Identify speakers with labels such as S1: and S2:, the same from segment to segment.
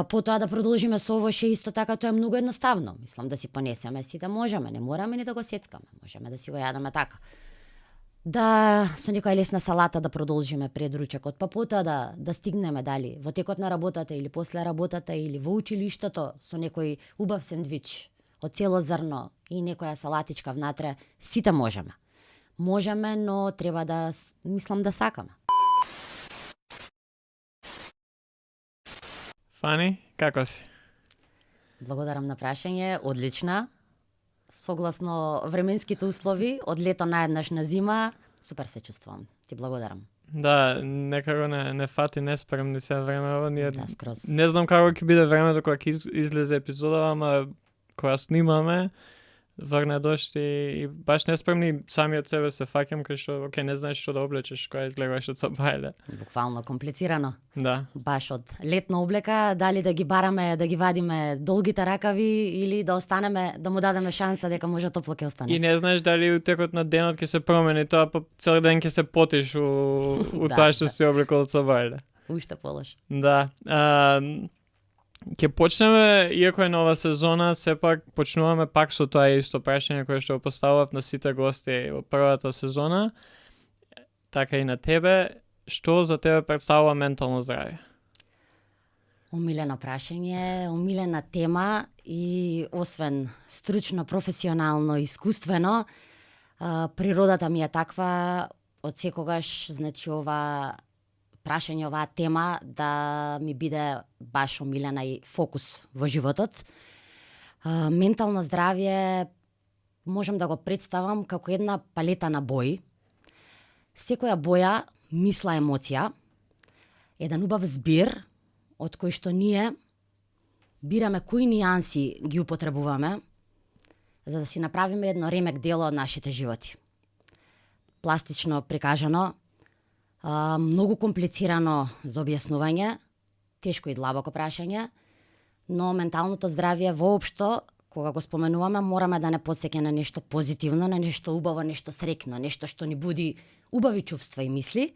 S1: Потоа да продолжиме со овоше исто така, тоа е многу едноставно. Мислам да си понесеме сите можеме, не мораме ни да го сецкаме, можеме да си го јадеме така. Да со некоја лесна салата да продолжиме пред ручекот, па потоа да стигнеме дали во текот на работата или после работата или во училиштето со некој убав сендвич од цело зрно и некоја салатичка внатре, сите можеме. Можеме, но треба да мислам да сакаме.
S2: Фани, како си?
S1: Благодарам на прашање, одлична. Согласно временските услови, од лето наеднаш на зима, супер се чувствувам. Ти благодарам.
S2: Да, некако не фати неспремни се времево. Ние
S1: Да, скроз.
S2: не знам како ќе биде времето кога ќе излезе епизода, ама кога снимаме, врне дошт и баш неспремни сами од себе се фаќам кај што не знаеш што да облечеш кога излегуваш од сабајле.
S1: Буквално комплицирано.
S2: Да.
S1: Баш од летна облека, дали да ги бараме, да ги вадиме долгите ракави или да останеме, да му дадеме шанса дека може топло ќе остане.
S2: И не знаеш дали утекот на денот ќе се промени тоа, па цел ден ќе се потиш у
S1: Да,
S2: тоа што
S1: да.
S2: си облекол од сабајле.
S1: Уште полош.
S2: Да. Ќе почнеме, иако е нова сезона, сепак почнуваме пак со тоа исто прашање кое што го поставав на сите гости во првата сезона, така и на тебе. Што за тебе представува ментално здравје?
S1: Омилено прашање, омилена тема и освен стручно, професионално, искуствено, природата ми е таква од секогаш, значи ова прашање, оваа тема да ми биде баш омилена и фокус во животот. Ментално здравје можам да го представам како една палета на бои. Секоја боја, мисла, емоција, еден убав збир од кој што ние бираме кои нијанси ги употребуваме за да си направиме едно ремек дело од нашите животи. Пластично прикажано, многу комплицирано за објаснување, тешко и длабоко прашање, но менталното здравје воопшто, кога го споменуваме, мораме да не потсеќа на нешто позитивно, на нешто убаво, нешто среќно, нешто што ни буди убави чувства и мисли,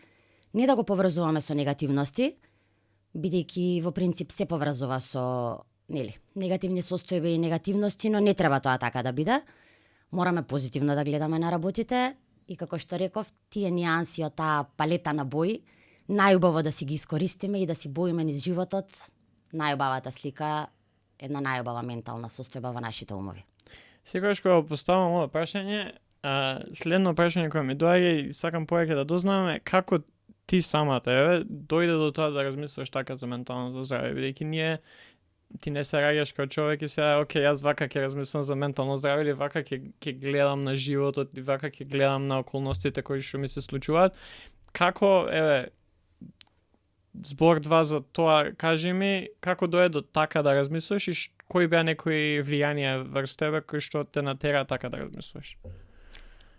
S1: не да го поврзуваме со негативности, бидејќи во принцип се поврзува со негативни состојби и негативности, но не треба тоа така да биде. Мораме позитивно да гледаме на работите и како што реков, тие нијанси од таа палета на бои, најубаво да си ги искористиме и да си боиме низ животот, најубавата слика, една најубава ментална состојба во нашите умови.
S2: Секогаш кога го поставам ова прашање, следно прашање кое ми доаѓа и сакам повеќе да дознаваме како ти самата дојде до тоа да размислуваш така за менталното здравје, бидејќи ти не се раѓаш како човек и сега, јас вака ќе размислам за ментално здравје или вака ќе гледам на животот и вака ќе гледам на околностите кои што ми се случуваат. Како, збор два за тоа, кажи ми, како дојде до така да размислуваш и кои беа некои влијанија врз тебе кои што те натера така да размислуваш?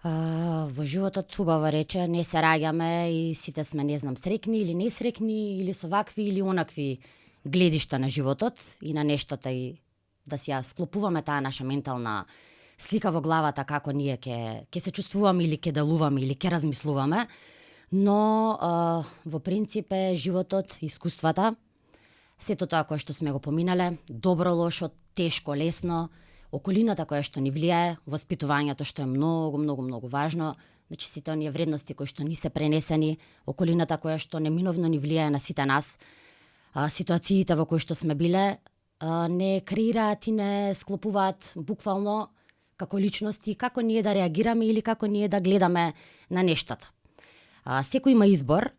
S1: Во животот убаво рече, не се раѓаме и сите сме, не знам, среќни или несреќни или со вакви или онакви гледишта на животот и на нештата и да си ја склопуваме таа наша ментална слика во главата како ние ќе се чувствуваме или ќе делуваме или ќе размислуваме, но во принцип е животот, искуствата, сето тоа кое што сме го поминале, добро, лошо, тешко, лесно, околината која што ни влијае, воспитувањето што е многу, многу, многу важно, значи сите оние вредности кои што ни се пренесени, околината која што неминовно ни влијае на сите нас, ситуациите во кои што сме биле, не креираат и не склопуваат буквално како личности, како ние да реагираме или како ние да гледаме на нештата. Секој има избор,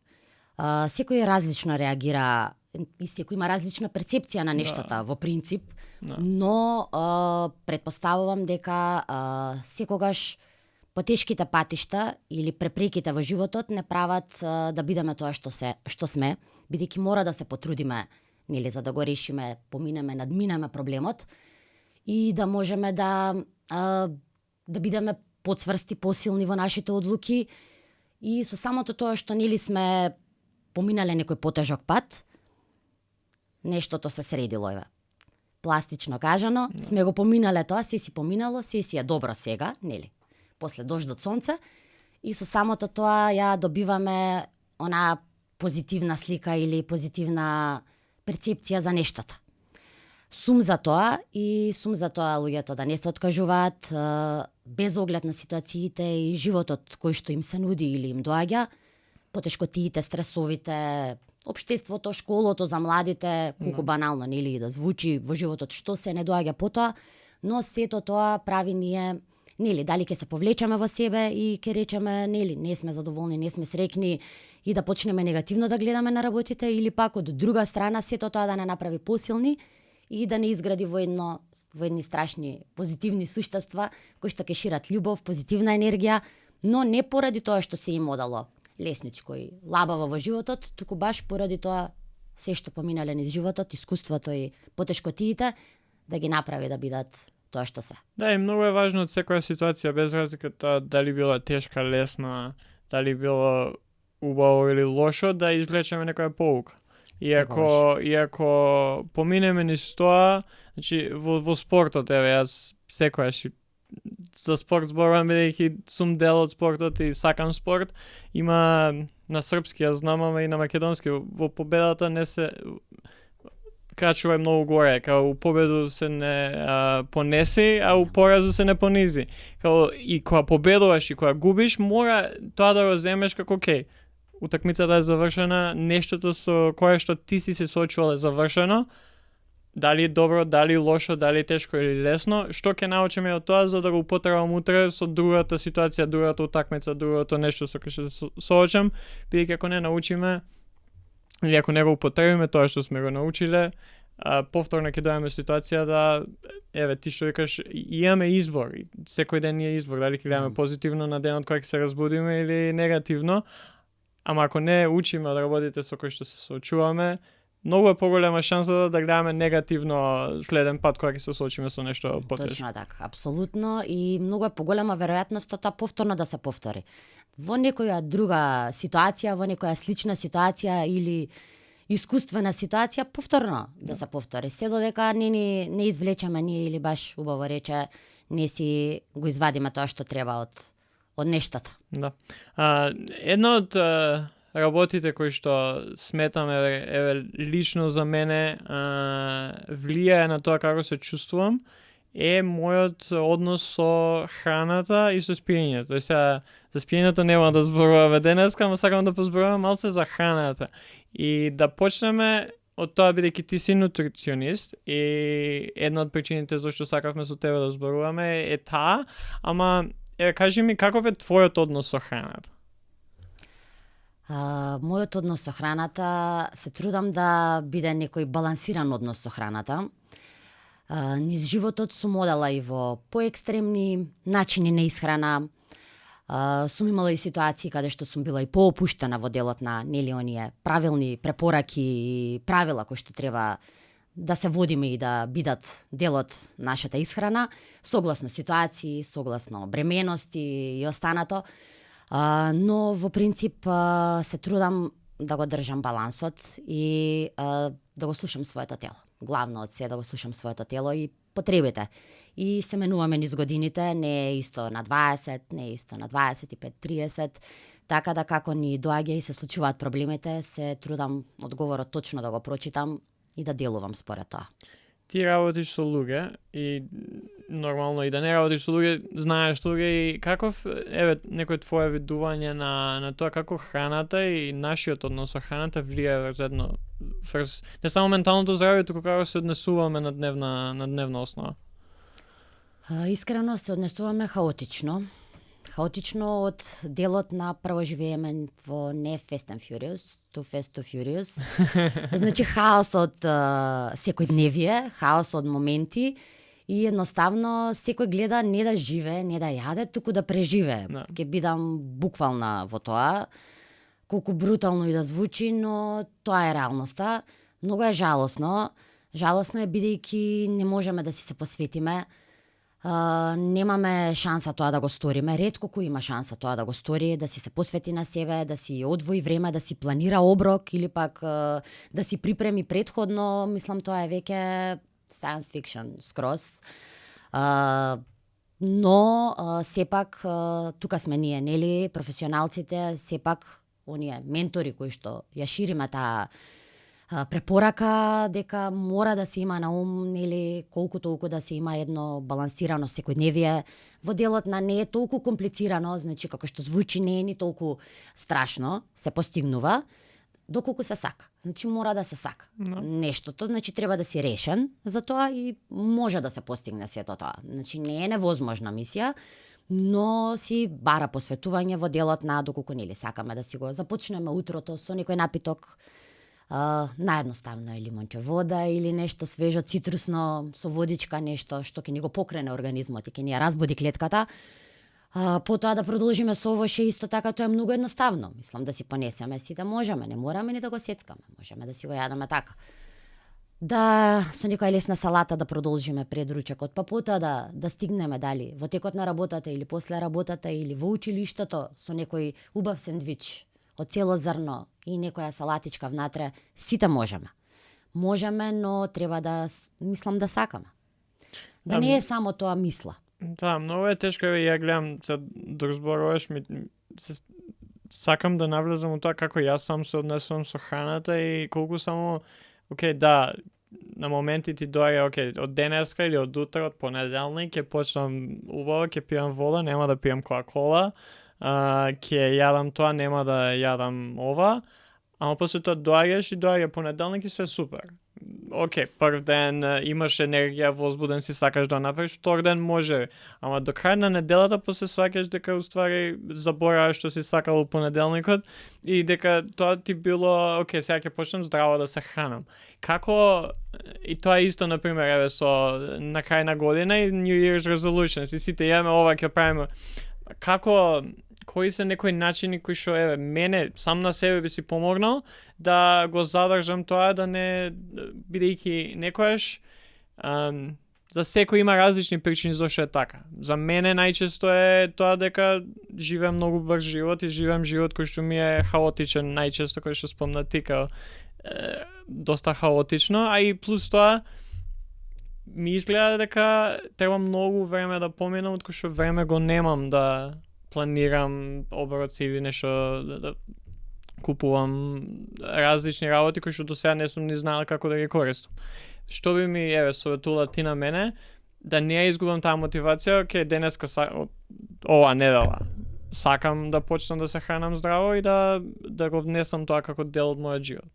S1: секој различно реагира и секој има различна перцепција на нештата во принцип, но предпоставувам дека секогаш потешките патишта или препреките во животот не прават да бидеме тоа што сме, бидејќи мора да се потрудиме, за да го решиме, поминеме, надминеме проблемот и да можеме да бидеме поцврсти, посилни во нашите одлуки и со самото тоа што сме поминале некој потежок пат, нештото се средило пластично кажано, сме го поминале тоа, се си поминало, се си е добро сега, после дождот сонце, и со самото тоа ја добиваме она позитивна слика или позитивна перцепција за нештата. Сум за тоа и сум за тоа луѓето да не се откажуваат без оглед на ситуациите и животот кој што им се нуди или им доаѓа, потешкотиите, стресовите, општеството, школото за младите, колку банално нели и да звучи во животот што се не доаѓа потоа, но сето тоа прави ние нели дали ќе се повлечеме во себе и ќе речеме нели не сме задоволни, не сме среќни и да почнеме негативно да гледаме на работите или пак од друга страна сето тоа да не направи посилни и да не изгради во едни страшни позитивни суштества кои што ќе шират љубов, позитивна енергија, но не поради тоа што се им одало лесничко и лабаво во животот, туку баш поради тоа се што поминале низ животот, искуството и потешкотиите да ги направи да бидат тоа што се.
S2: Да, и многу е важно од секоја ситуација, без разлика тоа дали била тешка, лесна, дали било убаво или лошо, да извлечеме некоја поука. Иако поминеме низ тоа, значи во спортот, еве јас секојаш за спорт зборувам бидејќи сум дел од спортот и сакам спорт, има на српски јас знам, ама и на македонски во победата не се крачува е многу горе, као у победу се не понеси, а у поразу се не понизи. Као и кога победуваш и кога губиш, мора тоа да го земеш како окей. Утакмицата е завршена, нештото со кое што ти си се соочувал е завршено, дали е добро, дали е лошо, дали е тешко или лесно, што ќе научиме од тоа за да го употребам утре со другата ситуација, другата утакмица, другото нешто со кое што се соочам, бидејќи ако не научиме или ако не го употребиме тоа што сме го научиле, повторно ќе дојдеме ситуација да еве ти што викаш имаме избор, секој ден е избор, дали ќе гледаме позитивно на денот кога ќе се разбудиме или негативно. Ама ако не учиме од работите со кои што се соочуваме, многу е поголема шанса да гледаме негативно следен пат кога ќе се соочиме со нешто потешко.
S1: Точно така, апсолутно, и многу е поголема веројатноста тоа повторно да се повтори. Во некоја друга ситуација, во некоја слична ситуација или искуствена ситуација повторно да се повтори. Се додека не извлечеме ние или баш убаво рече не си го извадиме тоа што треба од нештата.
S2: Да. Една од работите кои што сметам еве лично за мене влијае на тоа како се чувствувам е мојот однос со храната и со спиењето. Тоест за спиењето нема да зборуваме денеска, ама сакам да позборувам малце за храната. И да почнеме од тоа бидејќи ти си нутриционист и една од причините зашто сакавме со тебе да зборуваме е таа, ама кажи ми каков е твојот однос со храната?
S1: Мојот однос со храната се трудам да биде некој балансиран однос со храната. Низ животот сум одела и во поекстремни начини на исхрана. Сум имала и ситуации каде што сум била и поопуштена во делот на нели оние правилни препораки и правила кои што треба да се водиме и да бидат дел од нашата исхрана, согласно ситуации, согласно бременности и останато. Но во принцип се трудам да го држам балансот и да го слушам своето тело. Главно од се да го слушам своето тело и потребите. И се менуваме низ годините, не е исто на 20, не е исто на 25-30, така да како ни доаѓа и се случуваат проблемите, се трудам одговорот точно да го прочитам и да делувам според тоа.
S2: Ти работиш со луѓе и нормално и да не работиш со луѓе, знаеш луѓе и каков еве некој твое видување на тоа како храната и нашиот однос со храната влијае врз не само менталното здравје, туку како се однесуваме на дневна основа.
S1: Искрено се однесуваме хаотично. Хаотично од делот на прво живееме во не Fast and Furious, to Fast to Furious. Значи хаос од секојдневие, хаос од моменти и едноставно секој гледа не да живее, не да јаде, туку да преживее.
S2: Да.
S1: Ќе бидам буквална во тоа, колку брутално и да звучи, но тоа е реалноста. Многу е жалосно. Жалосно е бидејќи не можеме да си се посветиме. Немаме шанса тоа да го сториме. Ретко кој има шанса тоа да го стори, да си се посвети на себе, да си одвои време, да си планира оброк или пак да си припреми претходно. Мислам тоа е веќе science fiction скроз. Но сепак тука сме ние, нели, професионалците, сепак оние ментори кои што ја шириме таа препорака дека мора да се има на ум, нели, колку толку да се има едно балансирано секојдневие во делот на не е толку комплицирано, значи како што звучи не е ни толку страшно, се постигнува доколку се сака. Значи мора да се сака.
S2: No.
S1: Нештото, значи треба да си решен за тоа и може да се постигне сето тоа. Значи не е невозможна мисија, но си бара посветување во делот на доколку нели сакаме да си го започнеме утрото со некој напиток, наедноставно е лимонче вода или нешто свежо цитрусно со водичка, нешто што ќе ни го покрене организмот и ќе ни ја разбуди клетката. Потоа да продолжиме со овоше исто така, тоа е многу едноставно. Мислам да си понесеме сите можеме, не мораме ни да го сецкаме, можеме да си го јадеме така. Да со некоја лесна салата да продолжиме пред ручекот, па потоа да стигнеме дали во текот на работата или после работата или во училиштето со некој убав сендвич од цело зрно и некоја салатичка внатре, сите можеме. Можеме, но треба да мислам да сакаме. Да не е само тоа мисла.
S2: Да, многу е тешко, ја гледам, се док зборуваш, сакам да навлезам во тоа како јас сам се однесувам со храната и колку само, да, на моменти ти доаѓа, од денеска или од утре, од понеделник, ќе почнам убаво, ќе пијам вода, нема да пијам кока-кола, ќе јадам тоа, нема да јадам ова, ама после тоа доаѓа понеделник и све супер. Прв ден имаш енергија, возбуден си, сакаш да направиш, втор ден може, ама до крај на неделата после сваќаш дека уствари забораваш што си сакал понеделникот и дека тоа ти било, сега ќе почнам здраво да се хранам. Како, и тоа е исто, например, со на крај на година и New Year's Resolutions, и сите јаме ова ќе правиме. Како, кои се некои начини кои што мене сам на себе би си помогнал да го задржам тоа, да не бидејќи некојаш за секој има различни причини зашто е така. За мене најчесто е тоа дека живеам многу брз живот и живеам живот кој што ми е хаотичен, најчесто кој што спомнатика доста хаотично, а и плюс тоа ми изгледа дека треба многу време да поминам, откој што време го немам да планирам оброци или нешто, да купувам различни работи кои што до сега не сум ни знаел како да ги користам. Што би ми советувала ти на мене, да не ја изгубам таа мотивација, денеска ова недела сакам да почнам да се хранам здраво и да го внесам тоа како дел од мојот живот.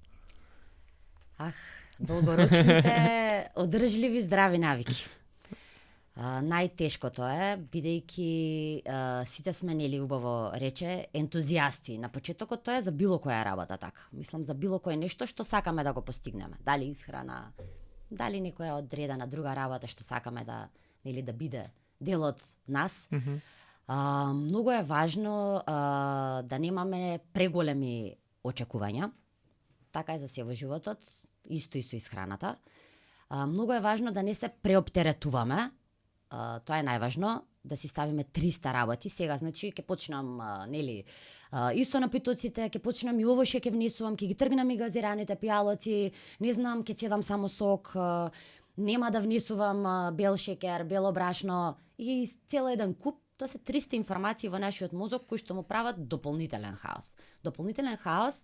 S1: Долгорочните одржливи здрави навики. Најтешкото е, бидејќи сите сме, нели, убаво рече, ентузијасти. На почетокот тоа е за било која работа така. Мислам за било кое нешто што сакаме да го постигнеме. Дали исхрана, дали некоја одредена друга работа што сакаме да, нели, да биде дел од нас. Многу е важно да немаме преголеми очекувања. Така е за се во животот, исто и со исхраната. Многу е важно да не се преоптеретуваме. Тоа е најважно, да си ставиме 300 работи. Сега, значи, ќе почнам, нели, исто напитоците, ќе почнам и овоше ќе внесувам, ќе ги тргнам и газираните пијалоци, не знам, ќе седам само сок, нема да внесувам бел шекер, бело брашно и цел еден куп. Тоа се 300 информации во нашиот мозок кои што му прават дополнителен хаос. Дополнителен хаос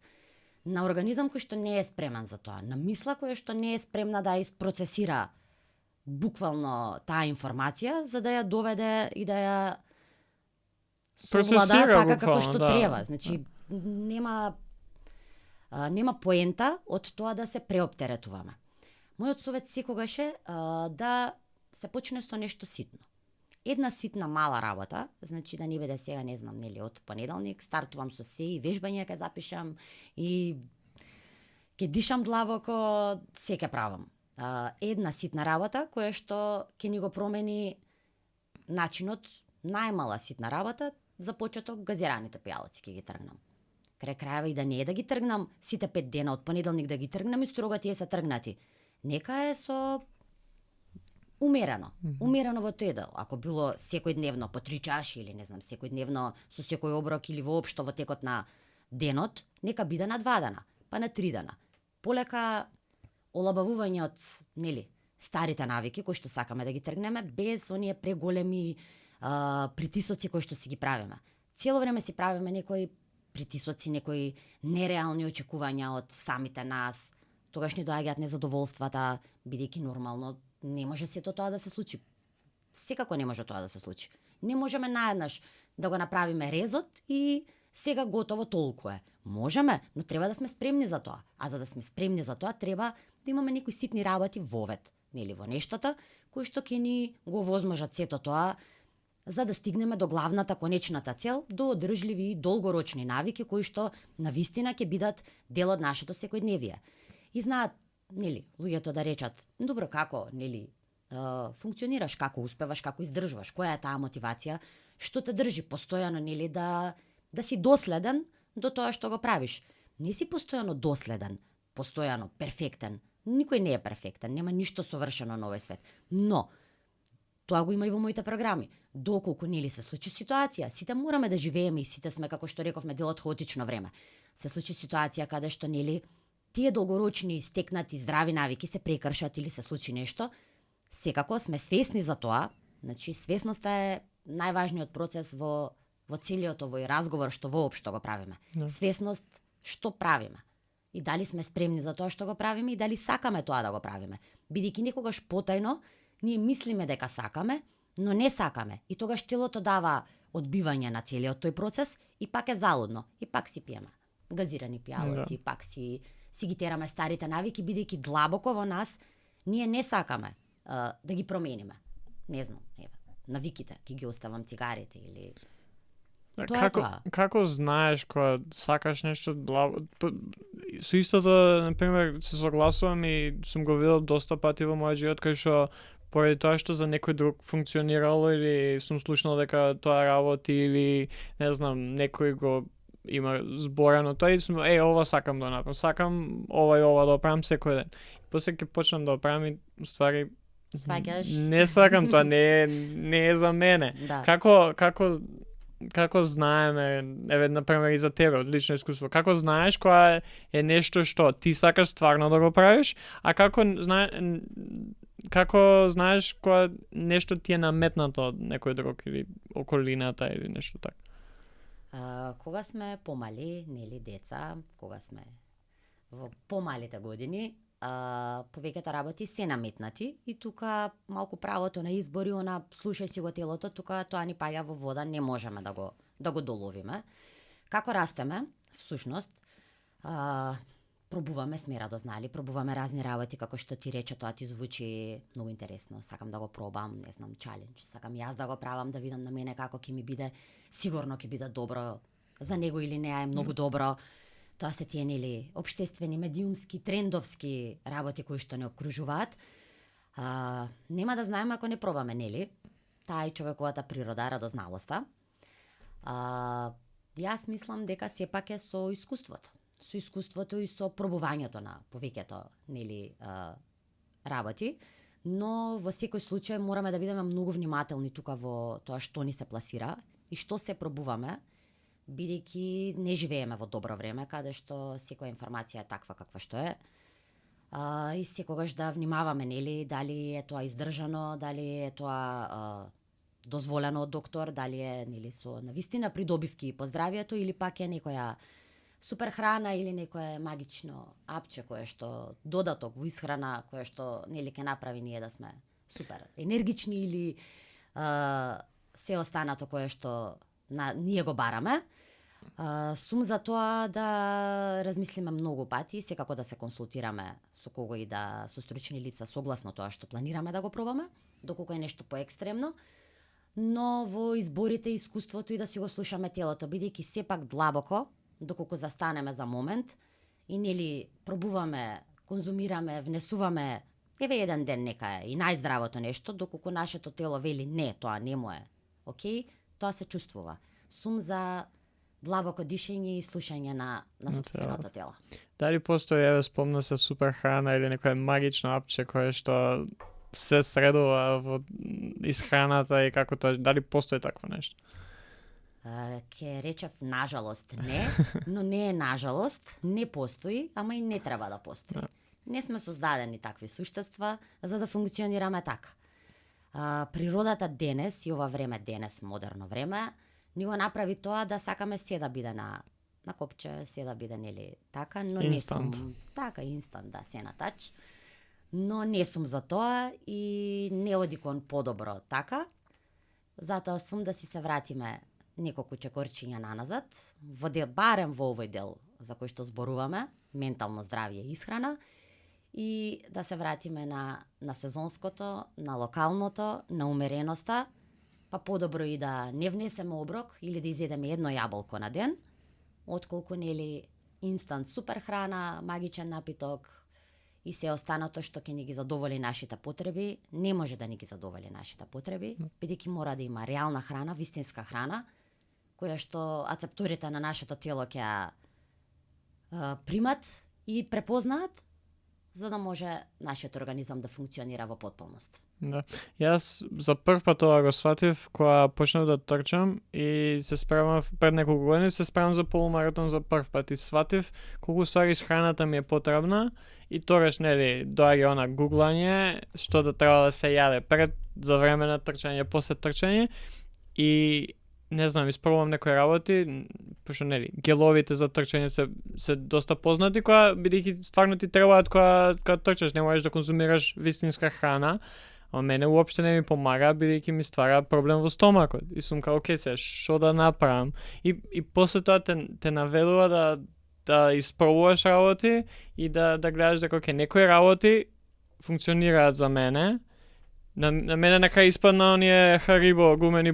S1: на организам кој што не е спремен за тоа, на мисла која што не е спремна да isprocesira буквално таа информација за да ја доведе и да ја совлада така како што треба. Значи нема поента од тоа да се преоптеретуваме. Мојот совет секогаш е да се почне со нешто ситно. Една ситна мала работа, значи да не биде сега, не знам, нели, од понеделник стартувам со се и вежбање ќе запишам и ќе дишам длабоко, се ќе правам. Една ситна работа која што ќе ни го промени начинот, најмала ситна работа, за почеток газираните пијалоци ќе ги тргнам. Крај крајава и да не е да ги тргнам сите 5 дена од понеделник да ги тргнам и строго тие се тргнати. Нека е со умерено. Умерено во тој дел. Ако било секојдневно по 3 чаши или не знам, секојдневно со секој оброк или воопшто во текот на денот, нека биде на 2 дена, па на 3 дена. Полека олабавување од, нели, старите навики кои што сакаме да ги тргнеме без оние преголеми притисоци кои што си ги правиме. Цело време си правиме некои притисоци, некои нереални очекувања од самите нас. Тогаш ни доаѓаат незадоволствата, бидејќи нормално не може сето тоа да се случи. Секако не може тоа да се случи. Не можеме наеднаш да го направиме резот и сега готово толку е. Можеме, но треба да сме спремни за тоа. А за да сме спремни за тоа, треба да имаме некои ситни работи вовед, нели, во нештата, кои што ќе ни го возможат сето тоа, за да стигнеме до главната, конечната цел, до одржливи и долгорочни навики, кои што навистина ќе бидат дел од нашето секојдневие. И знаат, нели, луѓето да речат, добро, како, нели, функционираш, како успеваш, како издржуваш, која е таа мотивација, што те држи постојано, нели, да си доследен до тоа што го правиш. Не си постојано доследен, постојано перфектен. Никој не е перфектен, нема ништо совршено на овој свет. Но тоа го има и во моите програми. Доколку нели се случи ситуација, сите мораме да живееме и сите сме, како што рековме, дел од хаотично време. Се случи ситуација каде што нели тие долгорочни стекнати здрави навики се прекршат или се случи нешто, секако сме свесни за тоа. Значи свесноста е најважниот процес во целиот овој разговор што воопшто го правиме. Свесност што правиме и дали сме спремни за тоа што го правиме и дали сакаме тоа да го правиме. Бидејќи некогаш потајно ние мислиме дека сакаме, но не сакаме. И тогаш телото дава одбивање на целиот тој процес и пак е залудно. И пак си пиеме газирани пијалоци, пак си ги тераме старите навики, бидејќи длабоко во нас ние не сакаме да ги промениме. Не знам, еве, навиките, ги оставам цигарите или
S2: Како знаеш кога сакаш нешто со истото, например, се согласувам и сум го видел доста пати во мојот живот кај што поради тоа што за некој друг функционирало или сум слушнал дека тоа работи или не знам, некој го има зборено тоа и сум ова сакам да направам, сакам ова и ова да правам секој ден. После ќе почнам да правам и ствари не сакам тоа, не е за мене.
S1: Да.
S2: Како знаеме, еве например и за тебе од лично искуство, како знаеш кога е нешто што ти сакаш стварно да го правиш, а како знаеш кога нешто ти е наметнато од некој друг или околината или нешто така?
S1: Кога сме помали, нели деца, кога сме во помалите години, повеќето работи се наметнати и тука малку правото на избор и она слушај си го телото, тука тоа ни паѓа во вода, не можеме да го доловиме. Како растеме, всушност, пробуваме, сме радознали, пробуваме разни работи, како што ти рече, тоа ти звучи многу интересно, сакам да го пробам, не знам, чалендж, сакам јас да го правам, да видам на мене како ќе ми биде, сигурно ќе биде добро, за него или не е многу добро. Тоа се тие, нели, општествени, медиумски, трендовски работи кои што не обкружуваат. Нема да знаеме ако не пробаме, нели? Таа е човековата природа, радозналоста. Јас мислам дека сепак е со искуството. Со искуството и со пробувањето на повеќето, нели, работи. Но во секој случај мораме да бидеме многу внимателни тука во тоа што ни се пласира и што се пробуваме, бидејќи не живееме во добро време, каде што секоја информација е таква каква што е. И секогаш да внимаваме, нели, дали е тоа издржано, дали е тоа дозволено од доктор, дали е, нели, со навистина придобивки по здравието или пак е некоја супер храна или некое магично апче кое што додаток во исхрана, кое што, нели, ќе направи ние да сме супер енергични или се останато кое што ние го бараме. Сум за тоа да размислиме многу пати, секако да се консултираме со кого и да со стручни лица согласно тоа што планираме да го пробаме, доколку е нешто поекстремно, но во изборите искуството и да си го слушаме телото, бидејќи сепак длабоко, доколку застанеме за момент и нели пробуваме, конзумираме, внесуваме, еве еден ден нека е и најздравото нешто, доколку нашето тело вели не, тоа не му е окей, тоа се чувствува. Сум за длабоко дишење и слушање на сопственото тело.
S2: Дали постои, еве, спомна се супер храна или некоја магично апче кое што се средува во исхраната и како тоа, дали постои такво нешто?
S1: Ке речев нажалост не, но не е нажалост, не постои, ама и не треба да постои. Не сме создадени такви суштества за да функционираме така. Природата денес и ова време денес, модерно време, ни го направи тоа да сакаме се да биде на на копче, се да биде нели така, но
S2: Инстант.
S1: не сум така инстант, да, се на тач. Но не сум за тоа и не оди кон подобро така. Затоа сум да си се вратиме неколку чекорчиња наназад, барем во овој дел за кој што зборуваме, ментално здравје и исхрана, и да се вратиме на сезонското, на локалното, на умереноста, па подобро и да не внесеме оброк или да изедеме едно јаболко на ден, отколку нели инстант супер храна, магичен напиток и се останато што ќе ни ги задоволи нашите потреби, не може да ни ги задоволи нашите потреби, бидејќи мора да има реална храна, вистинска храна, која што ацепторите на нашето тело ќе ја примат и препознаат, за да може нашиот организам да функционира во потполност.
S2: Да. Јас за прв пат тоа го сватив кога почнав да трчам и се спремав пред неколку години, се спремам за полумаратон за прв пат и сватив колку ствари с храната ми е потребна и тогаш нели доаѓа она гуглање што да треба да се јаде пред, за време на трчање, после трчање и не знам, испробувам некои работи, пошто нели геловите за трчање се доста познати, кога бидејќи стварно ти требаат кога трчаш, не можеш да конзумираш вистинска храна. А мене уопште не ми помага, бидејќи ми ствара проблем во стомакот. И сум као, окей, се, шо да направам? И после тоа те наведува да испробуваш работи и да гледаш дека, окей, некои работи функционираат за мене. На мене на крај испадна оние Харибо гумени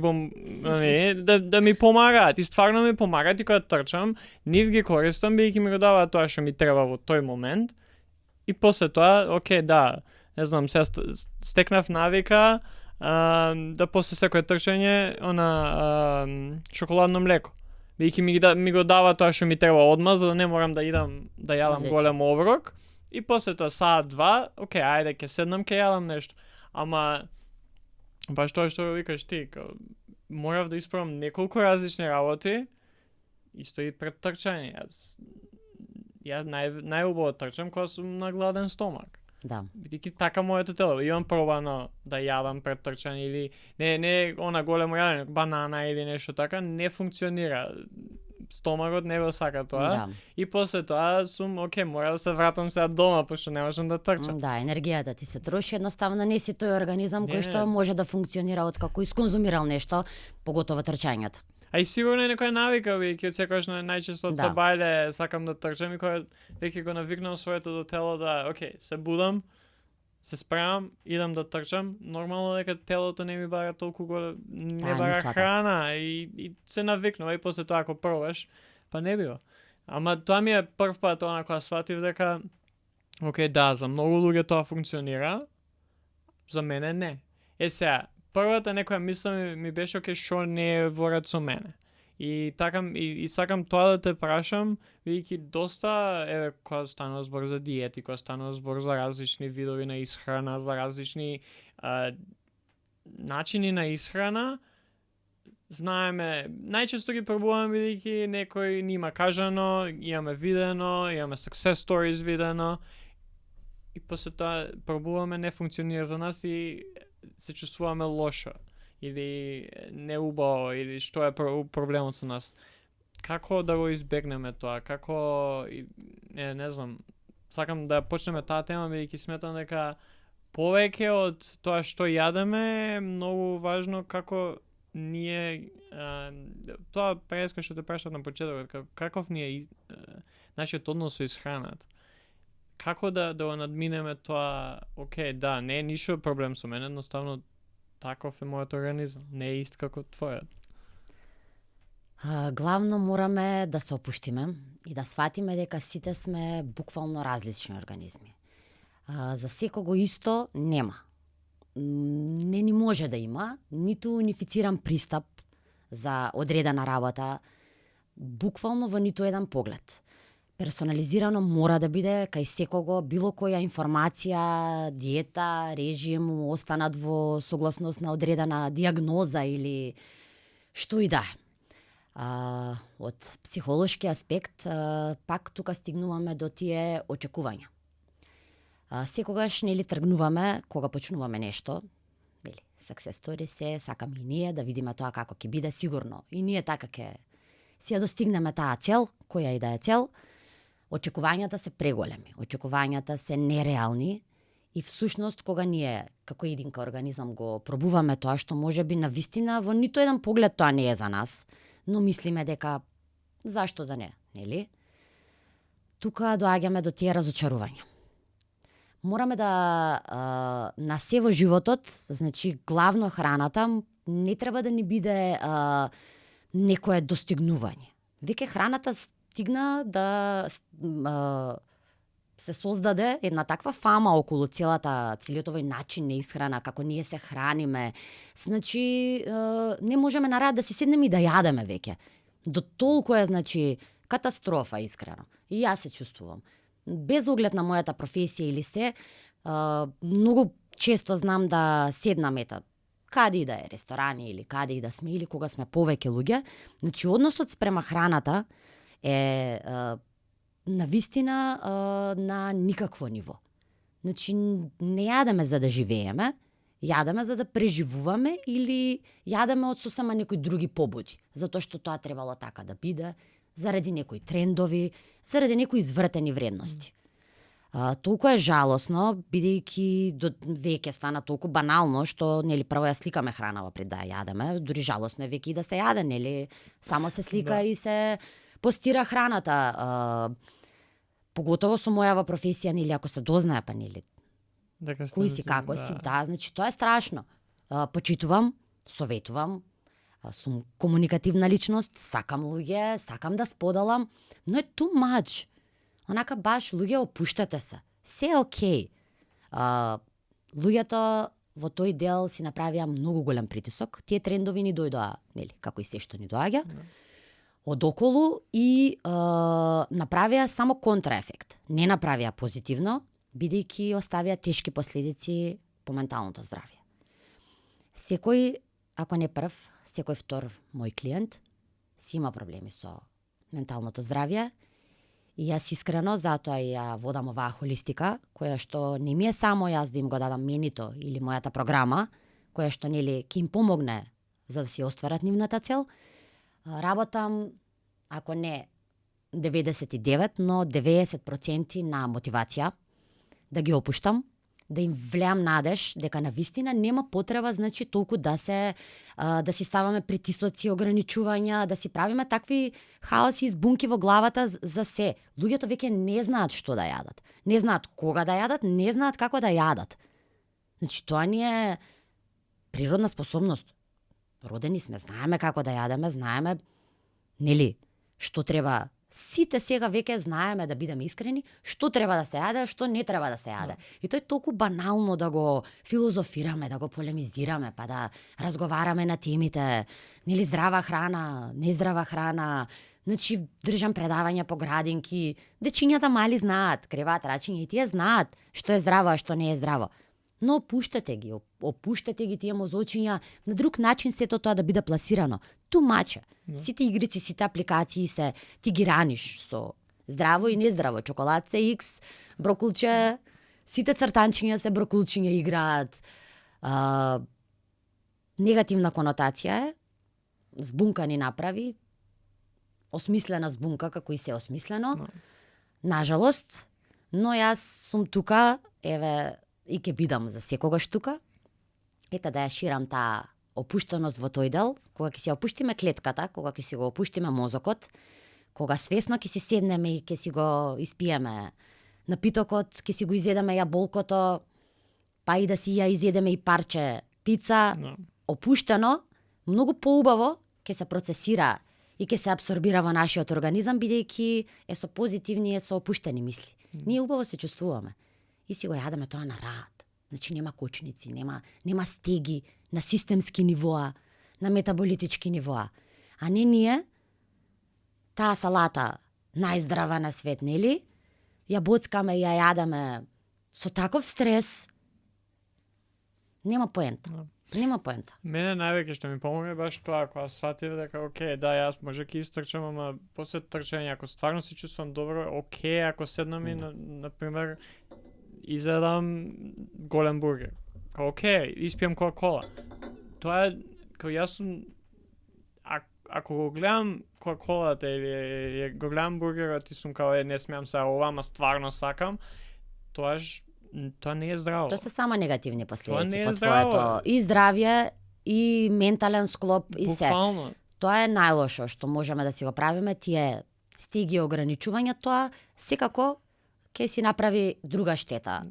S2: да ми помагаат. И стварно ми помагаат и кога трчам, нив ги користам, бидејќи ми го даваат тоа што ми треба во тој момент. И после тоа, окей, да, не знам, сега стекнав навика да после секој трчање шоколадно млеко. Бидејќи ми го дава тоа што ми треба одма, за да не морам да идам да јадам голем оброк. И после тоа саат два, окей, ајде ќе седнам, ќе јадам нешто. Ама баш тоа што викаш ти, морав да испробам неколку различни работи исто и пред трчање. Ја најубаво трчам кога сум на гладен стомак.
S1: Да.
S2: Бидејќи така моето тело, имам пробано да јадам пред трчање или не она големо јадење, банана или нешто така, не функционира. Стомакот не го сака тоа.
S1: Да.
S2: И после тоа сум, окей, мора да се вратам сега дома, пошто не можам да трчам.
S1: Да, енергијата ти се троши, едноставно не си тој организам кој што може да функционира откако исконзумирал нешто, поготово трчањето.
S2: А и сигурно е некоја навика, бидејќи секогаш најчесто од сабајле сакам да трчам и кога веќе го навикнам своето до тело да, окей, се будам, се спремам, идам да трчам, нормално дека телото не ми бара толку не бара храна и се навикнува и после тоа ако пробаш, па не бива. Ама тоа ми е прв пат она кога сватив дека окей, да, за многу луѓе тоа функционира, за мене не. Сега, првата некоја мисла ми беше окей, шо не е во ред со мене. И така и сакам тоа да те прашам, бидејќи доста кога станува збор за диети, кога станува збор за различни видови на исхрана, за различни начини на исхрана, знаеме, најчесто ги пробуваме бидејќи некој ни има кажано, имаме видено, имаме success stories видено и после тоа пробуваме, не функционира за нас и се чувствуваме лошо или неубаво, или што е проблемот со нас. Како да го избегнеме тоа? Како, не знам, сакам да почнеме таа тема, бидејќи сметам дека повеќе од тоа што јадеме е многу важно како ние, тоа преска што те прашав на почетокот, каков ни е нашиот однос со исхраната. Како да го надминеме тоа, окей, да, не е ништо проблем со мене, едноставно таков е мојот организам, не е ист како твојот.
S1: Главно мораме да се опуштиме и да сватиме дека сите сме буквално различни организми. За секого исто нема. Не ни може да има, ниту унифициран пристап за одредена работа, буквално во ниту еден поглед. Персонализирано мора да биде кај секого, било која информација, диета, режим, останат во согласност на одредена диагноза или што и да е. Од психолошки аспект, пак тука стигнуваме до тие очекувања. Секогаш нели тргнуваме кога почнуваме нешто, нели success story се, сакаме и ние да видиме тоа како ќе биде, сигурно и ние така ќе си ја достигнеме таа цел, која и да е цел, очекувањата се преголеми, очекувањата се нереални и всушност кога ние како единка организам го пробуваме тоа што можеби на вистина во ниту еден поглед тоа не е за нас, но мислиме дека зашто да не, нели? Тука доаѓаме до тие разочарувања. Мораме да на се во животот, значи главно храната не треба да ни биде некое достигнување. Веќе храната стигна да се создаде една таква фама околу целиот овој начин на исхрана, како ние се храниме. Значи, не можеме на рад да си седнеме и да јадеме веќе. До толку е, значи, катастрофа исхрана. И јас се чувствувам. Без оглед на мојата професија или се, многу често знам да седнам, каде и да е, ресторани или каде и да сме, или кога сме повеќе луѓе. Значи, односот спрема храната е на вистина на никакво ниво. Значи, не јадеме за да живееме, јадеме за да преживуваме или јадеме од сосема некои други побуди, затоа што тоа требало така да биде, заради некои трендови, заради некои извртени вредности. Толку е жалосно, бидејќи веќе стана толку банално, што нели прво ја сликаме хранава пред да ја јадеме, дури жалосно е веќе и да се јаде, нели, само се слика и се постира храната. Поготово со мојава професија, нели, ако се дознае, па нели, кој си, како си, значи тоа е страшно. Почитувам, советувам, сум комуникативна личност, сакам луѓе, сакам да споделам, но е too much. Онака баш, луѓе, опуштате се. Се е окей. Луѓето во тој дел си направија многу голем притисок. Тие трендови ни дојдоа, нели, како и се што ни доаѓа, од околу и направија само контраефект. Не направија позитивно, бидејќи оставија тешки последици по менталното здравје. Секој, ако не прв, секој втор мој клиент си има проблеми со менталното здравје и јас искрено затоа ја водам оваа холистика, која што не ми е само јас да им го дадам менито или мојата програма, која што нели ќе им помогне за да си остварат нивната цел. Работам, ако не 99, но 90% на мотивација, да ги опуштам, да им влеам надеж дека на вистина нема потреба, значи толку да си ставаме притисоци, ограничувања, да си правиме такви хаоси и збунки во главата за се. Луѓето веќе не знаат што да јадат. Не знаат кога да јадат, не знаат како да јадат. Значи тоа ни е природна способност. Родени сме, знаеме како да јадеме, знаеме, нели, што треба. Сите сега веќе знаеме, да бидеме искрени, што треба да се јаде, што не треба да се јаде. И тоа е толку банално да го филозофираме, да го полемизираме, па да разговараме на темите, нели, здрава храна, нездрава храна. Значи, држам предавања по градинки, дечињата мали знаат, креваат рачиња и тие знаат што е здраво, а што не е здраво. Но опуштете ги тие мозочиња, на друг начин сето тоа да биде пласирано. Тумаче. Сите игрици, сите апликации се, ти ги раниш со здраво и нездраво. Чоколадце X, брокулче, сите цртанчиња се брокулчиња играат. Негативна конотација е, збунка ни направи, осмислена збунка, како и се осмислено. Нажалост, но јас сум тука, еве, и ќе бидам за секогаш тука. Ета да ја ширам таа опуштеност во тој дел, кога ќе си опуштиме клетката, кога ќе си го опуштиме мозокот, кога свесно ќе си седнеме и ќе си го испиеме напитокот, ќе си го изедеме јаболкото, па и да си ја изедеме и парче пица, опуштено, многу поубаво ќе се процесира и ќе се абсорбира во нашиот организам, бидејќи е со позитивни, е со опуштени мисли. Ние убаво се чувствуваме. И си го јадеме тоа на рад. Значи нема кочници, нема стеги на системски нивоа, на метаболитички нивоа. А не ние, таа салата најздрава на свет, нели? Ја боцкаме и ја јадеме со таков стрес. Нема поента. Нема поента.
S2: Мене највеќе што ми помогне баш тоа, кога сватив дека окей, да, јас може ќе истрчам, ама после трчање, ако стварно се чувствам добро, окей, ако седнам и на пример изедам голем бургер. Окей, испијам Кока-кола. Тоа е, као јас сум, ако го гледам Кока-колата или го гледам бургерот и сум као не смеам се ова, ама стварно сакам, тоа не е здраво.
S1: Тоа се само негативни
S2: Тоа
S1: последици
S2: не е
S1: по
S2: здраво.
S1: твоето и здравје и ментален склоп и се.
S2: Буквално.
S1: Тоа е најлошо што можеме да си го правиме, тие стиги ограничувања, тоа секако ќе си направи друга штета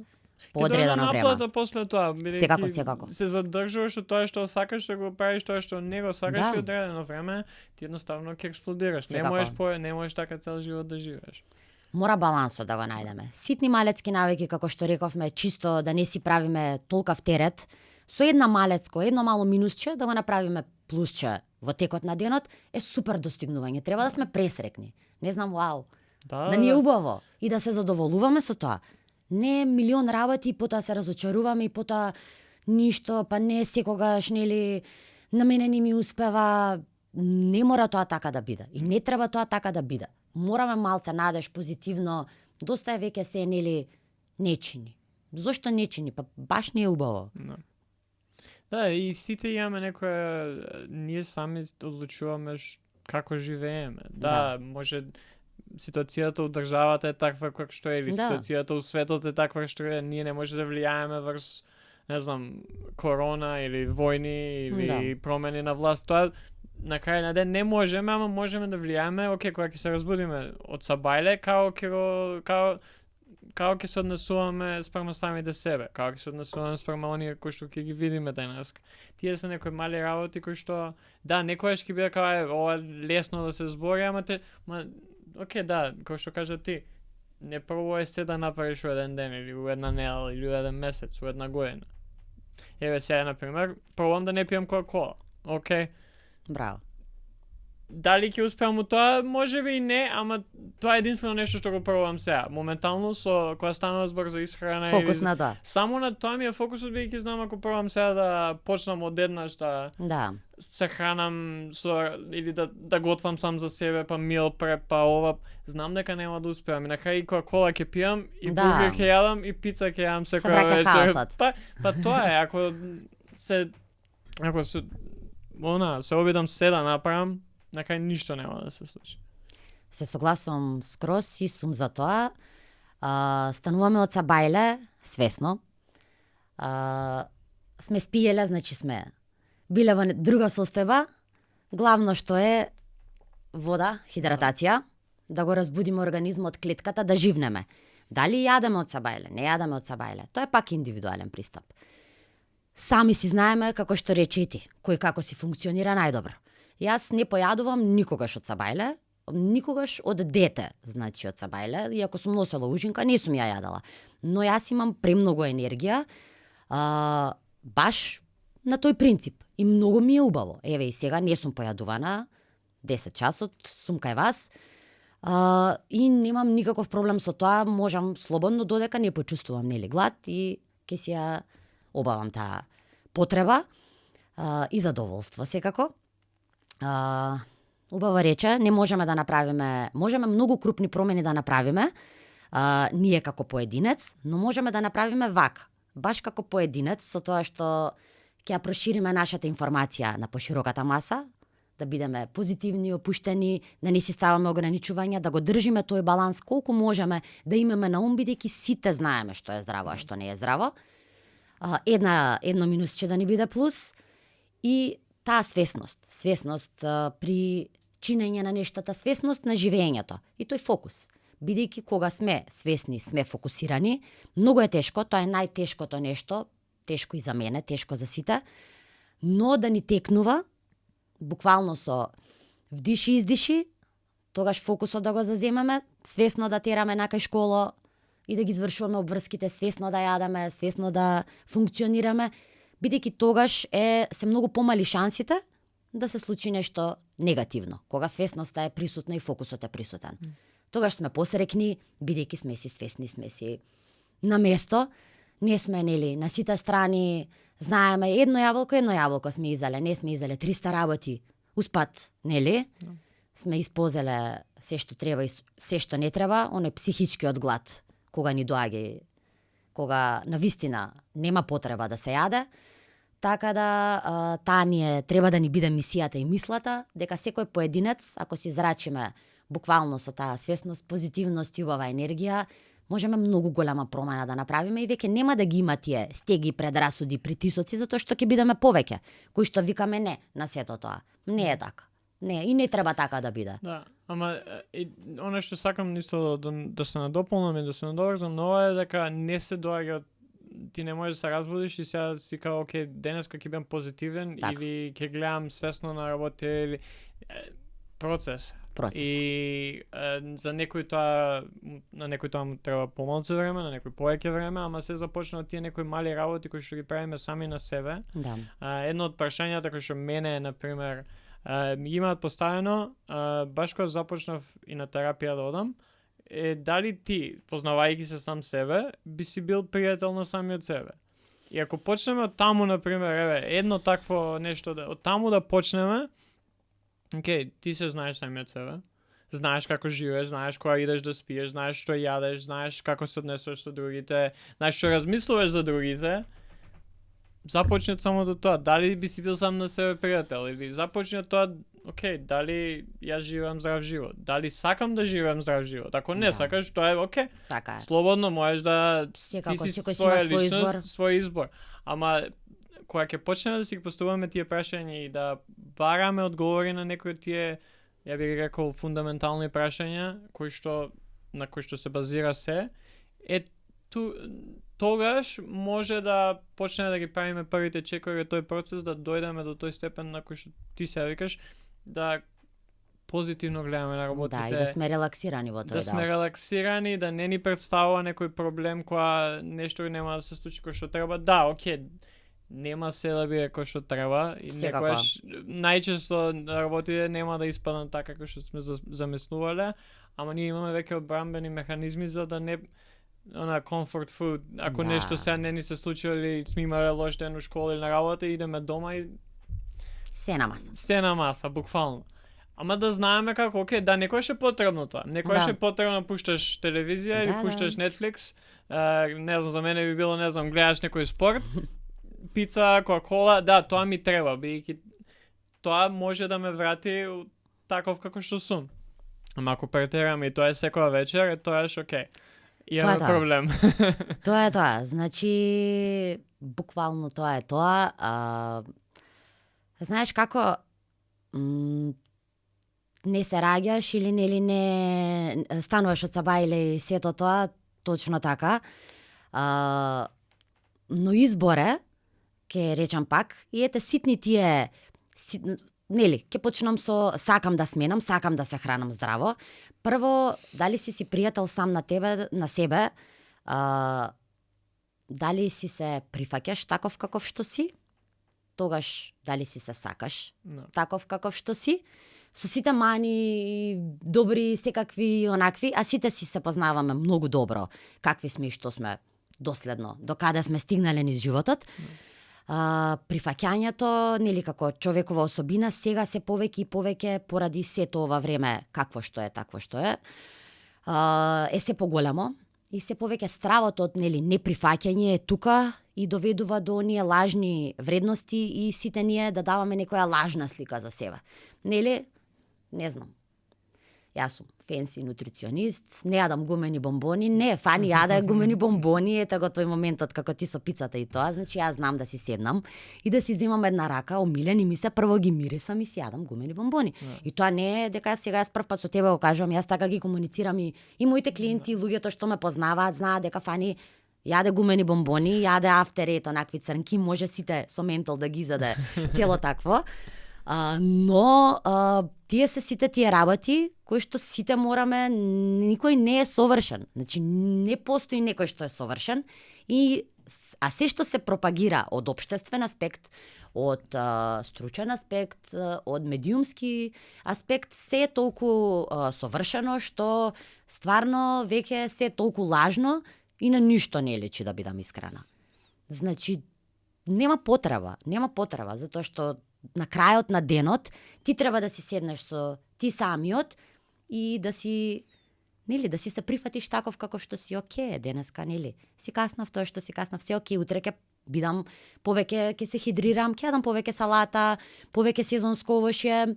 S1: по одредено време.
S2: Наплата после тоа, бидејќи
S1: Секако.
S2: се задржуваш од тоа што сакаш да го правиш, тоа што не го сакаш
S1: Да.
S2: и одредено време, ти едноставно ќе експлодираш.
S1: Секако.
S2: Не можеш така цел живот да живееш.
S1: Мора балансот да го најдеме. Ситни малецки навики, како што рековме, чисто да не си правиме толкав терет, со една малецко, едно мало минусче, да го направиме плюсче во текот на денот, е супер достигнување. Треба да сме пресрекни. Не знам, вау. Да ни е убаво и да се задоволуваме со тоа. Не е милион работи и потоа се разочаруваме и потоа ништо, па не секогаш, нели, на мене не ми успева. Не мора тоа така да биде. И не треба тоа така да биде. Мораме малце надеж, позитивно. Доста е веќе се, нели, нечини. Зошто нечини? Па баш не е убаво.
S2: Да, и сите имаме некоја, ние сами одлучуваме како живееме. Да, може ситуацијата у државата е таква како што е, или ситуацијата у светот е таква што е, ние не може да влијаеме врз, не знам, корона или војни или промени на власт. Тоа на крај на ден не можеме, ама можеме да влијаеме, кога ќе се разбудиме од сабајле, како ќе се однесуваме спрема самите себе, како ќе се однесуваме спрема оние кои што ќе ги видиме денес. Тие се некои мали работи кои што, да, некојаш ќе биде као ова лесно да се збори, ама да, кој што кажа ти, не прво е се да направиш во еден ден или во една недела или во еден месец, во една година. Еве сега на пример, пробам да не пијам Кока-кола.
S1: Браво.
S2: Дали ќе успеам у тоа? Можеби и не, ама тоа е единствено нешто што го пробувам сега. Моментално кога станува збор за исхрана
S1: Фокус на тоа.
S2: Само на тоа ми е фокусот, бидејќи знам ако пробувам сега да почнам одеднаш да се хранам или да готвам сам за себе, па мил преп, па ова, знам дека нема да успеам. И на крај и Кока-кола ќе пијам, и бургер ќе јадам, и пица ќе јадам секоја вечер. Па тоа е, ако се обидам се да направам, на крај ништо нема да се случи.
S1: Се согласувам скроз и сум за тоа. Стануваме од сабајле, свесно. Сме спиеле, значи сме биле во друга состојба. Главно што е вода, хидратација, да го разбудиме организмот, клетката, да живнеме. Дали јадеме од сабајле, не јадеме од сабајле, тоа е пак индивидуален пристап. Сами си знаеме, како што рече и ти, кој како си функционира најдобро. Јас не појадувам никогаш од сабајле, никогаш од дете, значи од сабајле, иако сум носела ужинка, не сум ја јадала. Но јас имам премногу енергија, баш на тој принцип. И многу ми е убаво. Еве и сега не сум појадувана, 10 часот сум кај вас, и немам никаков проблем со тоа, можам слободно додека не почувствувам нели глад и ќе си ја обавам таа потреба и задоволство секако. Убаво рече, не можеме да направиме, можеме многу крупни промени да направиме, ние како поединец, но можеме да направиме вака, баш како поединец, со тоа што ќе ја прошириме нашата информација на пошироката маса, да бидеме позитивни, опуштени, да не си ставаме ограничувања, да го држиме тој баланс колку можеме, да имаме на ум, бидејќи сите знаеме што е здраво, а што не е здраво. Едно минусче да ни биде плюс и таа свесност при чинење на нештата, свесност на живењето и тој фокус. Бидејќи кога сме свесни, сме фокусирани, многу е тешко, тоа е најтешкото нешто, тешко и за мене, тешко за сите, но да ни текнува, буквално со вдиши и издиши, тогаш фокусот да го заземеме, свесно да тераме на кај школа и да ги извршуваме обврските, свесно да јадеме, свесно да функционираме, бидејќи тогаш се многу помали шансите да се случи нешто негативно, кога свесноста е присутна и фокусот е присутен. Тогаш сме посрекни, бидејќи сме си свесни, сме си на место, не сме нели на сите страни, знаеме едно јаболко сме изале, не сме изале 300 работи. Успат, нели? Сме испозеле се што треба и се што не треба, оној психичкиот глад, кога ни доаѓа, кога навистина нема потреба да се јаде. така да таа треба да ни биде мисијата и мислата, дека секој поединец, ако си зрачиме буквално со таа свесност, позитивност и убава енергија, можеме многу голема промена да направиме и веќе нема да ги има тие стеги, предрасуди, притисоци, затоа што ќе бидеме повеќе, кои што викаме не на сето тоа. Не е така. Не, и не треба така да биде.
S2: Да, ама она што сакам исто да се надополнам и да се надоврзам на ова е дека не се доаѓа, ти не можеш да се разбудиш и сега си као, окей, денеска ќе бидам позитивен или ќе гледам свесно на работа или процес. И за некој тоа, на некој тоа му треба помалку време, на некој повеќе време, ама се започна од тие некои мали работи кои што ги правиме сами на себе.
S1: Да.
S2: Едно од прашањата кои што мене, например, ги имаат поставено, баш кога започнав и на терапија да одам, е дали ти, познавајќи се сам себе, би си бил пријател на самиот себе. И ако почнеме од таму, например, едно такво нешто, од таму да почнеме, окей, ти се знаеш самиот себе, знаеш како живееш, знаеш кога идеш да спиеш, знаеш што јадеш, знаеш како се однесуваш со другите, знаеш што размислуваш за другите, започни од само до тоа, дали би си бил сам на себе пријател, или започни од тоа, окей, дали јас живеам здрав живот, дали сакам да живеам здрав живот, ако не сакаш, тоа е окей,
S1: така е.
S2: Слободно можеш да
S1: Секако,
S2: ти си
S1: секој
S2: своја
S1: има
S2: личност, свој избор, ама кога ќе почнеме да си ги поставуваме тие прашања и да бараме одговори на некои од тие, ја би рекол, фундаментални прашања, на кои што се базира се, тогаш може да почнеме да ги правиме првите чекори од тој процес, да дојдеме до тој степен на кој што ти се викаш, да позитивно гледаме на работите.
S1: Да, и да сме релаксирани во тој.
S2: Да сме релаксирани, да не ни представува некој проблем кога нешто нема да се случи кој што треба. Да, окей, нема се да биде кој што треба и некојаш најчесто работите нема да испаднат така како што сме замислувале, ама ние имаме веќе одбранбени механизми за да не comfort food, ако нешто сега не ни се случи или сме имале лош ден у школа или на работа, идеме дома и
S1: се на маса.
S2: Се на маса, буквално. Ама да знаеме како, окей, да, некојаш е потребно тоа. Некојаш е потребно да пушташ телевизија или пушташ Netflix. Не знам, за мене би било, не знам, гледаш некој спорт, пица, кока-кола, да, тоа ми треба, бидејќи тоа може да ме врати таков како што сум. Ама ако претерам и тоа е секоја вечер, тоа е окей. Имаме проблем.
S1: Тоа е тоа. Значи, буквално тоа е тоа. Знаеш како не се раѓаш или не стануваш од саба или сето тоа, точно така. Но избор е, ке речам пак, и ете ситни тие, ќе почнам со сакам да сменам, сакам да се хранам здраво. Прво, дали си пријател сам на тебе, на себе, дали си се прифаќаш таков каков што си, тогаш дали си се сакаш таков каков што си, со сите мани, добри, секакви онакви, а сите си се познаваме многу добро, какви сме и што сме доследно, до каде сме стигнале низ животот. Прифаќањето, нели како човекова особина, сега се повеќе и повеќе поради сето ова време, какво што е, такво што е се поголемо и се повеќе стравот од неприфаќање е тука и доведува до оние лажни вредности и сите ние да даваме некоја лажна слика за себе. Нели? Не знам. Јас сум фенси нутриционист, не јадам гумени бомбони, не, Фани јаде гумени бомбони, ете го тој моментот како ти со пицата и тоа, значи јас знам да си седнам и да си земам една рака, омилени ми се, прво ги мирисам и си јадам гумени бомбони. И тоа не е дека сега јас прв пат со тебе го кажувам, јас така ги комуницирам и моите клиенти, луѓето што ме познаваат, знаат дека Фани јаде гумени бомбони, јаде афтерет, онакви црнки, може сите со ментол да ги изаде, цело такво. Но тие се сите тие работи кои што сите мораме, никој не е совршен. Значи не постои некој што е совршен а се што се пропагира од општествен аспект, од стручен аспект, од медиумски аспект, се е толку совршено што стварно веќе се е толку лажно и на ништо не личи, да бидам искрена. Значи нема потреба, затоа што на крајот на денот ти треба да си седнеш со ти самиот и да си да си се прифатиш таков како што си, окей, денеска си каснав тоа што си каснав, се окей, утре ќе бидам повеќе ќе се хидрирам, ќе јадам повеќе салата, повеќе сезонско овошје,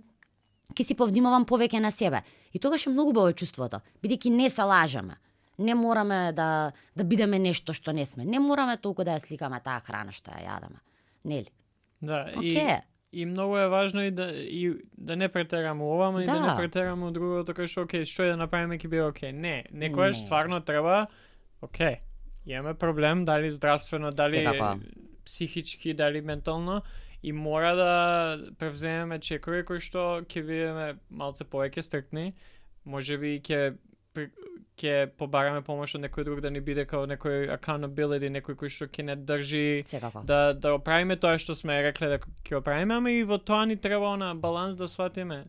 S1: ќе си повдимувам повеќе на себе. И тогаш е многу убаво чувството, бидејќи не се лажеме. Не мораме да бидеме нешто што не сме. Не мораме толку да ја сликаме таа храна што ја јадеме. Нели?
S2: Да,
S1: Океј.
S2: и многу е важно и да не претераме овама и да не претераме од другото, кај што окей, што да направиме ќе биде окей. Не, некојаш стварно треба окей. Имаме проблем, дали здравствено, дали психички, дали ментално, и мора да превземеме чекови кои што ќе бидеме малце повеќе стрикни, можеби ќе побараме помош од некој друг да ни биде као некој accountability, некој кој што ќе не држи да оправиме тоа што сме рекле да ќе оправиме, ама и во тоа ни треба баланс да сватиме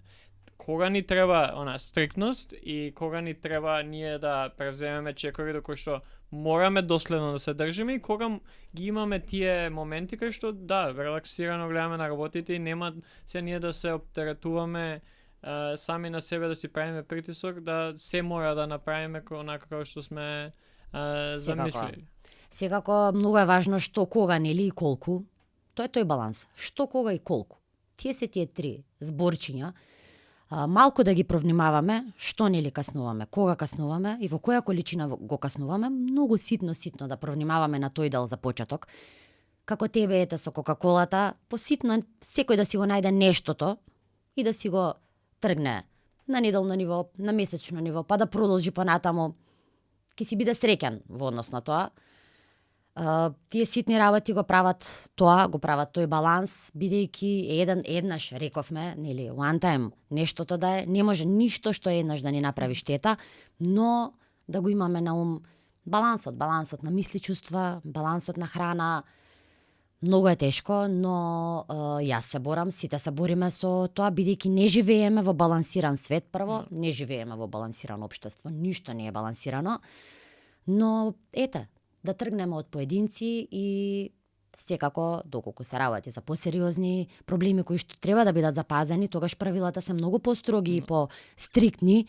S2: кога ни треба стриктност и кога ни треба ние да превземеме чекови до кои што мораме доследно да се држиме и кога ги имаме тие моменти кај што релаксирано гледаме на работите и нема се ние да се оптеретуваме сами на себе, да си правиме притисок, да се мора да направиме онака како што сме замислили.
S1: Секако многу е важно што, кога, нели и колку. Тоа е тој баланс. Што, кога и колку. Тие се тие три зборчиња. Малку да ги провнимаваме, што нели каснуваме, кога каснуваме и во која количина го каснуваме, многу ситно да провнимаваме на тој дел за почеток. Како тебе ете со Кока-колата, поситно секој да си го најде нештото и да си го тргне на неделно ниво, на месечно ниво, па да продолжи понатаму. Ке си биде среќен во однос на тоа. Тие ситни работи го прават тој баланс, бидејќи еднаш рековме, нели, one time, нештото да е, не може ништо што еднаш да ни направи штета, но да го имаме на ум балансот на мисли, чувства, балансот на храна. Многу е тешко, но јас се борам, сите се бориме со тоа, бидејќи не живееме во балансиран свет прво, не живееме во балансирано општество, ништо не е балансирано, но ете, да тргнеме од поединци и секако, доколку се работи за посериозни проблеми кои што треба да бидат запазени, тогаш правилата се многу построги и постриктни,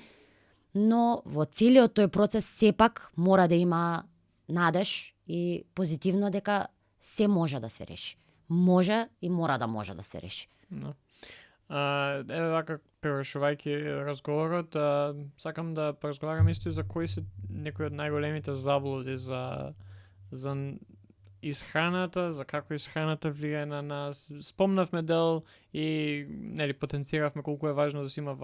S1: но во целиот тој процес сепак мора да има надеж и позитивно дека се може да се реши. Може и мора да може да се реши.
S2: Еве вака, превршувајќи разговорот, сакам да поразговарам исто и за кои се некои од најголемите заблуди за исхраната, за како исхраната влијае на нас. Спомнавме дел и нели потенциравме колку е важно да се има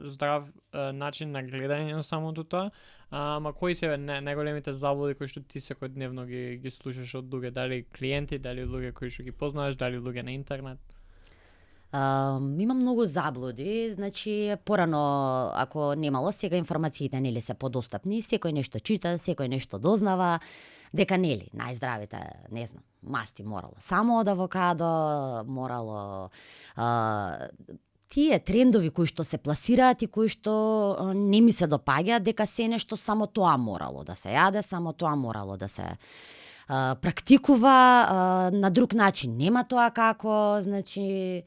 S2: здрав начин на гледање на самото тоа. Ама кои се најголемите заблуди кои што ти секојдневно ги слушаш од луѓе, дали клиенти, дали луѓе кои што ги познаваш, дали луѓе на интернет?
S1: Има многу заблуди, значи порано ако немало, сега информациите нели се подостапни, секој нешто чита, секој нешто дознава, дека нели најздравите, не знам, масти морало само од авокадо, морало тие трендови кои што се пласираат и кои што не ми се допаѓаат, дека се нешто само тоа морало да се јаде, само тоа морало да се практикува, на друг начин нема тоа како, значи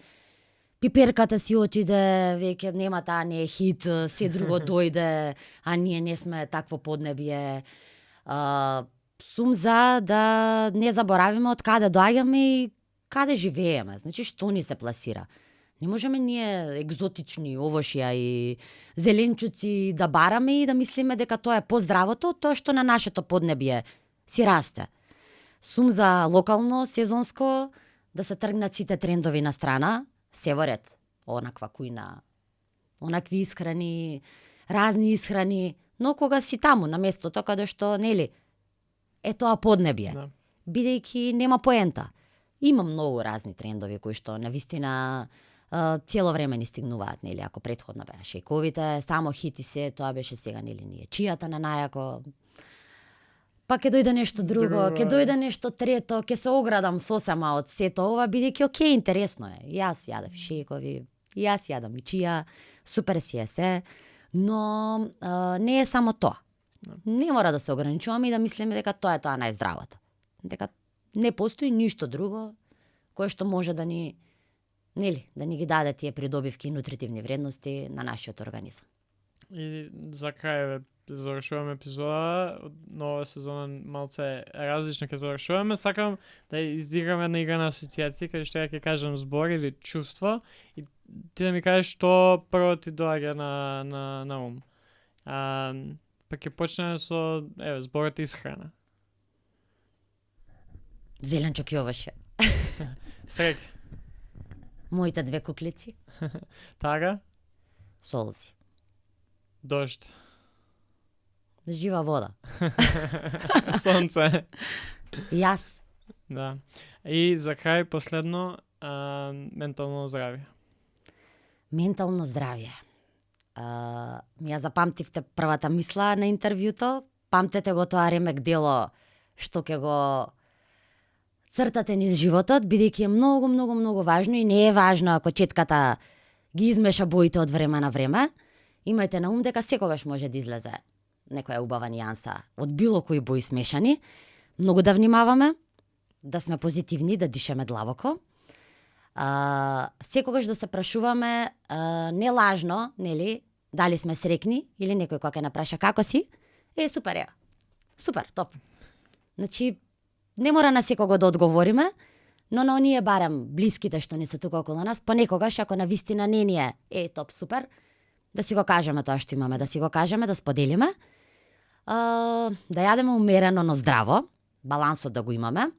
S1: пиперката си отиде, веќе нема таа не е хит, се друго дојде, а ние не сме такво поднебје. Сум за да не заборавиме од каде доаѓаме и каде живееме, значи што ни се пласира. Не можеме ние екзотични овошја и зеленчуци да бараме и да мислиме дека тоа е поздравото од тоа што на нашето поднебје си расте. Сум за локално, сезонско, да се тргнат сите трендови на страна, се во ред, онаква кујна, онакви исхрани, разни исхрани, но кога си таму на местото каде што нели е тоа поднебје, бидејќи нема поента. Има многу разни трендови кои што навистина цело време ни стигнуваат, нели, ако претходно беа шејковите, само хити се, тоа беше сега нели ние чијата на најако. Па ќе дојде нешто друго, ќе дојде нешто трето, ќе се оградам сосема од сето ова, бидејќи окей, интересно е. Јас јадев шејкови, јас јадам и чија, супер си е се, но не е само тоа. Не мора да се ограничуваме и да мислиме дека тоа е тоа најздравото. Дека не постои ништо друго кое што може да ни нели, да ни ги даде тие придобивки и нутритивни вредности на нашиот организам.
S2: И за крај завршуваме епизода од нова сезона, малце различно ќе завршуваме. Сакам да изиграме една игра на асоцијација каде што ја ќе кажам збор или чувство и ти да ми кажеш што прво ти доаѓа на ум. Па ќе почнеме со зборот исхрана.
S1: Зеленчук и овоше.
S2: Среќа.
S1: Моите две куклици.
S2: Тага,
S1: Солзи.
S2: дожд,
S1: Жива вода.
S2: сонце.
S1: Јас.
S2: Да. И за крај последно ментално здравје.
S1: Ментално здравје. Ми ја запамтивте првата мисла на интервјуто. Памтете го тоа ремек дело што ќе го цртате низ животот, бидејќи е многу, многу, многу важно и не е важно ако четката ги измеша боите од време на време. Имајте на ум дека секогаш може да излезе некоја убава нијанса од било кои бои смешани. Многу да внимаваме, да сме позитивни, да дишеме длабоко. Секогаш да се прашуваме не лажно, нели, дали сме срекни или некој кога ќе напраша како си, супер е. Супер, топ. Значи, не мора на секого да одговориме, но на оние барем блиските што не се тука околу нас, понекогаш ако на вистина не ни е топ, супер, да си го кажеме тоа што имаме, да си го кажеме, да споделиме, да јадеме умерено, но здраво, балансот да го имаме,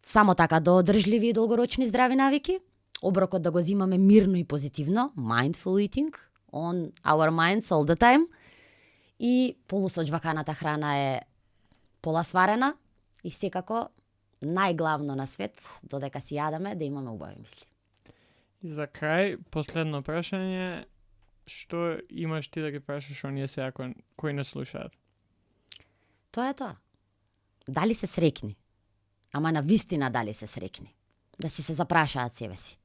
S1: само така одржливи и долгорочни здрави навики, оброкот да го земаме мирно и позитивно, mindful eating, on our minds all the time, и полусоџваканата храна е пола сварена и секако најглавно на свет, додека си јадеме, да имаме убави мисли.
S2: И за крај, последно прашање, што имаш ти да ги прашаш оние сега кои не слушаат?
S1: Тоа е тоа. Дали се срекни? Ама на вистина дали се срекни? Да си се запрашаат себе си.